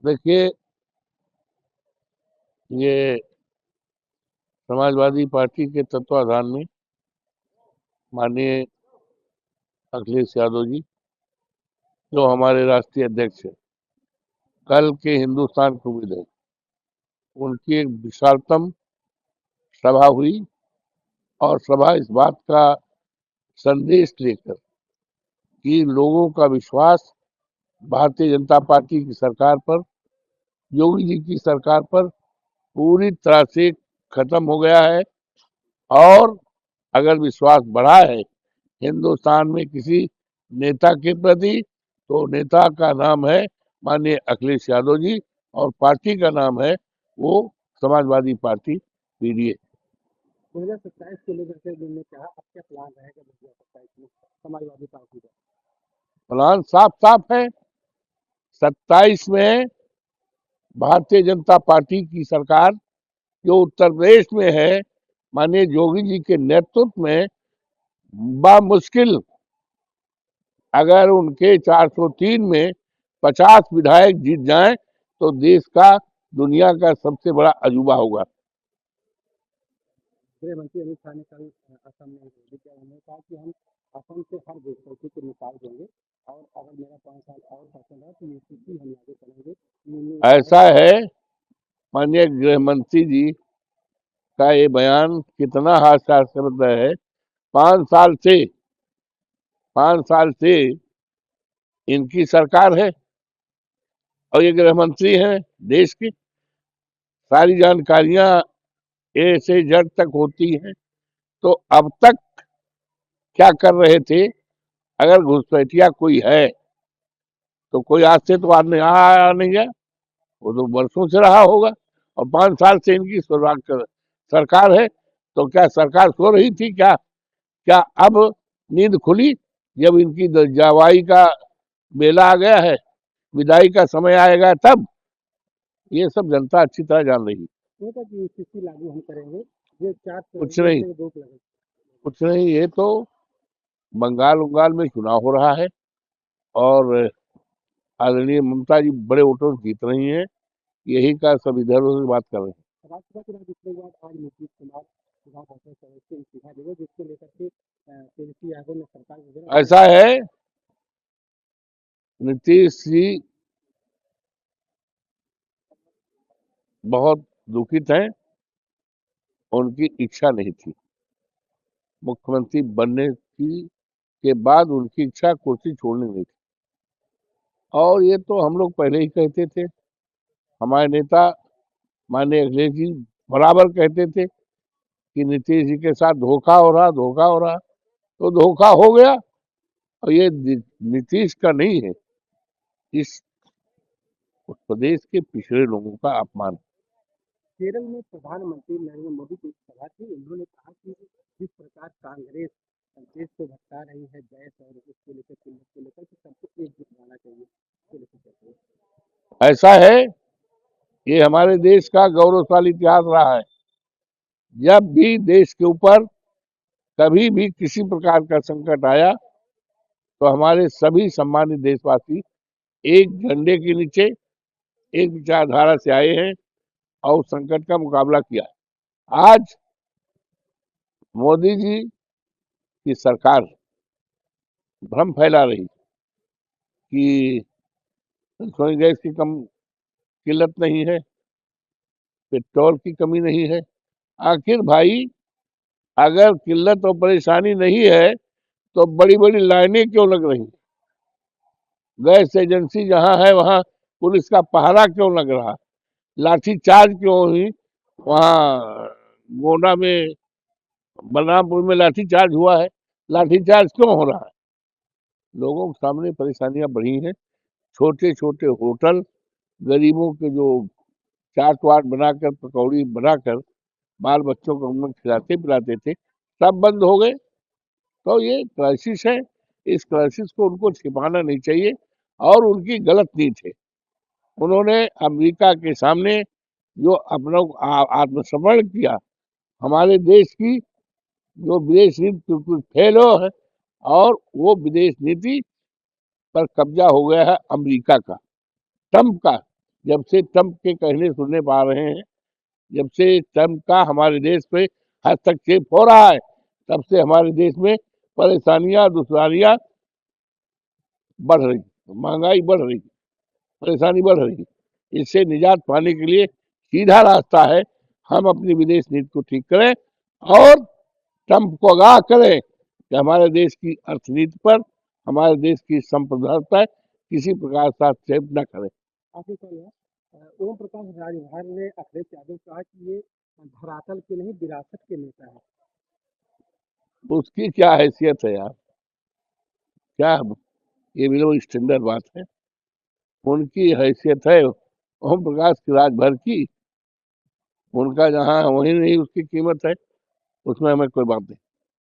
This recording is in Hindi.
देखिए, ये समाजवादी पार्टी के तत्वाधान में माननीय अखिलेश यादव जी, जो हमारे राष्ट्रीय अध्यक्ष है, कल के हिंदुस्तान के उम्मीद है, उनकी एक विशालतम सभा हुई और सभा इस बात का संदेश लेकर कि लोगों का विश्वास भारतीय जनता पार्टी की सरकार पर, योगी जी की सरकार पर पूरी तरह से खत्म हो गया है। और अगर विश्वास बढ़ा है हिंदुस्तान में किसी नेता के प्रति, तो नेता का नाम है माननीय अखिलेश यादव जी और पार्टी का नाम है वो समाजवादी पार्टी पीडीए। 2027 को लेकर के उन्होंने कहा अब क्या प्लान रहेगा 2027 में समाजवादी पार्टी का। प्लान साफ साफ है। 27 में भारतीय जनता पार्टी की सरकार जो उत्तर प्रदेश में है, माननीय योगी जी के नेतृत्व में बामुश्किल, अगर उनके 403 में 50 विधायक जीत जाएं तो देश का, दुनिया का सबसे बड़ा अजूबा होगा। गृह मंत्री अमित शाह ने कल असम में बोली कि उन्होंने कहा कि हम असम से हर घुसपैठी को निकाल देंगे और अगर मेरा 5 साल और शासन है तो यूपीपी हम लागू करेंगे। ऐसा है, माननीय गृह मंत्री जी का ये बयान कितना हास्यास्पद है। 5 साल से 5 साल से इनकी सरकार है और ये गृह मंत्री हैं देश की। सारी जानकारियां ए से जेड तक होती हैं। तो अब तक क्या कर रहे थे? अगर घुसपैठिया कोई है तो कोई आज से तो आदमी आया नहीं है, वो तो वर्षों से रहा होगा। और 5 साल से इनकी सरकार है, तो क्या सरकार सो रही थी क्या? क्या अब नींद खुली जब इनकी जवाई का बेला आ गया है, विदाई का समय आएगा तब? ये सब जनता अच्छी तरह जान रही है। यूपीपी लागू हम करेंगे ये चार कुछ नहीं, से रोक लगे। कुछ नहीं, ये तो बंगाल उंगाल में चुनाव हो रहा है और आदरणीय ममता जी बड़े वोटों से जीत रही हैं। यही का सब इधर उधर बात कर रहे हैं। राज्यसभा चुनाव जीतने के बाद आज नीतीश कुमार विधान परिषद सदस्य इस्तीफा देंगे जिसको लेकर के तेजस्वी यादव ने सरकार को ऐसा है, नीतीश जी बहुत दुखित हैं। उनकी इच्छा नहीं थी मुख्यमंत्री बनने की, के बाद उनकी इच्छा कुर्सी छोड़नी नहीं थी। और ये तो हम लोग पहले ही कहते थे, हमारे नेता माननीय अखिलेश जी बराबर कहते थे कि नीतीश जी के साथ धोखा हो रहा, धोखा हो रहा। तो धोखा हो गया और ये नीतीश का नहीं है, इस प्रदेश के पिछड़े लोगों का अपमान। केरल में प्रधानमंत्री नरेंद्र मोदी की सभा थी। उन्होंने कहा कि जिस प्रकार कांग्रेस देश को भटका रही है गैस और उसको लेकर किल्लत को लेकर कि सबको एकजुट होना चाहिए, इसको लेकर कहते हैं। ऐसा है, ये हमारे देश का गौरवशाली इतिहास रहा है। जब भी देश के ऊपर कभी भी किसी प्रकार का संकट आया तो हमारे सभी सम्मानित देशवासी एक झंडे के नीचे, एक विचारधारा से आए हैं और संकट का मुकाबला किया। आज मोदी जी की सरकार भ्रम फैला रही कि रसोई गैस की कम किल्लत नहीं है, पेट्रोल की कमी नहीं है। आखिर भाई, अगर किल्लत और परेशानी नहीं है तो बड़ी बड़ी लाइनें क्यों लग रही? गैस एजेंसी जहां है वहां पुलिस का पहरा क्यों लग रहा? लाठी चार्ज क्यों हुई? वहां गोंडा में, बलरामपुर में लाठी चार्ज हुआ है, लाठी चार्ज क्यों हो रहा है? लोगों के सामने परेशानियां बढ़ी हैं। छोटे छोटे होटल, गरीबों के जो चाट वाट बनाकर, पकौड़ी बनाकर बाल बच्चों को हम लोग खिलाते पिलाते थे, सब बंद हो गए। तो ये क्राइसिस है। इस क्राइसिस को उनको छिपाना नहीं चाहिए और उनकी गलत नीति है। उन्होंने अमेरिका के सामने जो अपना आत्मसमर्पण किया, हमारे देश की जो विदेश नीति बिल्कुल फेल हो है और वो विदेश नीति पर कब्जा हो गया है अमेरिका का, ट्रंप का, जब से ट्रंप के कहने सुनने पा रहे हैं, जब से ट्रंप का हमारे देश पे हस्तक्षेप हो रहा है, तब से हमारे देश में परेशानियां दुश्वारियां बढ़ रही, महंगाई बढ़ रही, परेशानी बढ़ रही। इससे निजात पाने के लिए सीधा रास्ता है, हम अपनी विदेश नीति को ठीक करें और ट्रंप को आगाह करें कि हमारे देश की अर्थनीति पर, हमारे देश की संप्रभुता पर किसी प्रकार का हस्तक्षेप न करें। आखिर सवाल है, ओम प्रकाश राजभर ने अखिलेश यादव को कहा कि ये धरातल के नहीं विरासत के नेता है। उसकी क्या हैसियत है यार, क्या ये भी लोग स्टैंडर्ड बात है। उनकी हैसियत है ओम प्रकाश की राजभर की, उनका जहाँ वही नहीं उसकी कीमत है, उसमें हमें कोई बात नहीं।